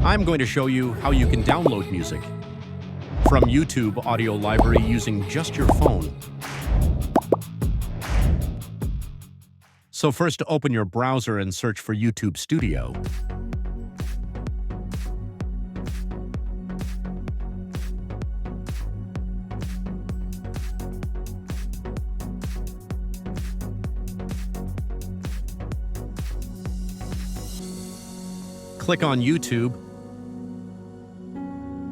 I'm going to show you how you can download music from YouTube audio library using just your phone. So first, open your browser and search for YouTube Studio. Click on YouTube,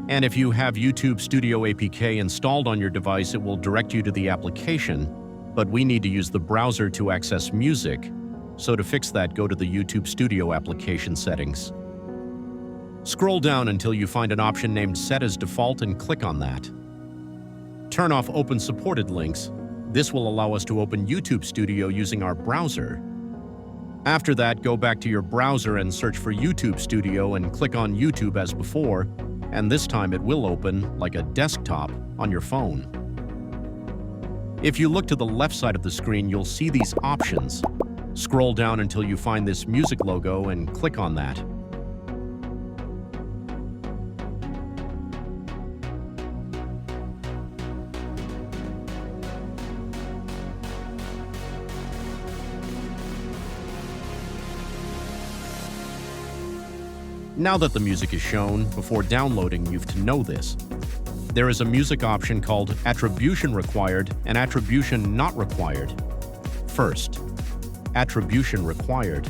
and if you have YouTube Studio APK installed on your device, it will direct you to the application, but we need to use the browser to access music. So to fix that, go to the YouTube Studio application settings. Scroll down until you find an option named Set as Default and click on that. Turn off Open Supported Links. This will allow us to open YouTube Studio using our browser. After that, go back to your browser and search for YouTube Studio and click on YouTube as before, and this time it will open like a desktop on your phone. If you look to the left side of the screen, you'll see these options. Scroll down until you find this music logo and click on that. Now that the music is shown, before downloading, you've to know this. There is a music option called Attribution Required and Attribution Not Required. First, Attribution Required.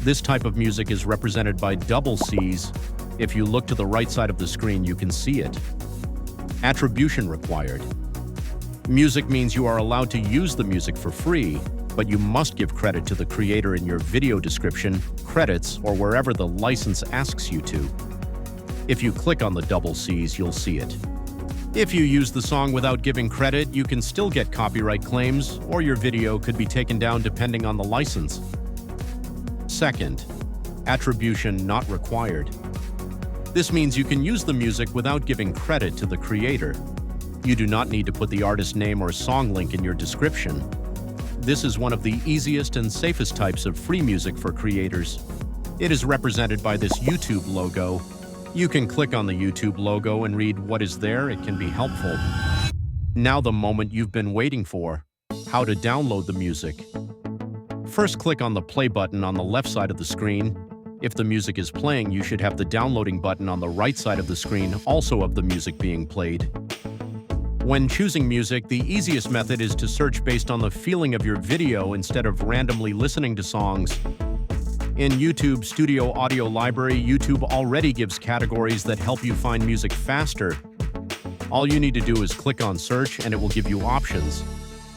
This type of music is represented by double C's. If you look to the right side of the screen, you can see it. Attribution Required. Music means you are allowed to use the music for free, but you must give credit to the creator in your video description, credits, or wherever the license asks you to. If you click on the double C's, you'll see it. If you use the song without giving credit, you can still get copyright claims, or your video could be taken down depending on the license. Second, Attribution Not Required. This means you can use the music without giving credit to the creator. You do not need to put the artist name or song link in your description. This is one of the easiest and safest types of free music for creators. It is represented by this YouTube logo. You can click on the YouTube logo and read what is there. It can be helpful. Now the moment you've been waiting for, how to download the music. First, click on the play button on the left side of the screen. If the music is playing, you should have the downloading button on the right side of the screen, also of the music being played. When choosing music, the easiest method is to search based on the feeling of your video instead of randomly listening to songs. In YouTube Studio Audio Library, YouTube already gives categories that help you find music faster. All you need to do is click on Search and it will give you options.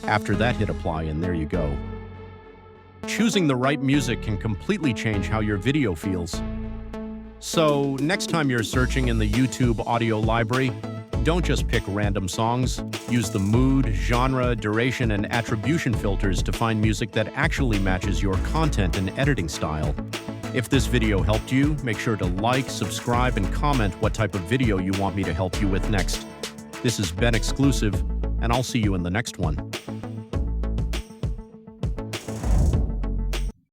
After that, hit Apply and there you go. Choosing the right music can completely change how your video feels. So, next time you're searching in the YouTube Audio Library, don't just pick random songs. Use the mood, genre, duration, and attribution filters to find music that actually matches your content and editing style. If this video helped you, make sure to like, subscribe, and comment what type of video you want me to help you with next. This is Ben Exclusive, and I'll see you in the next one.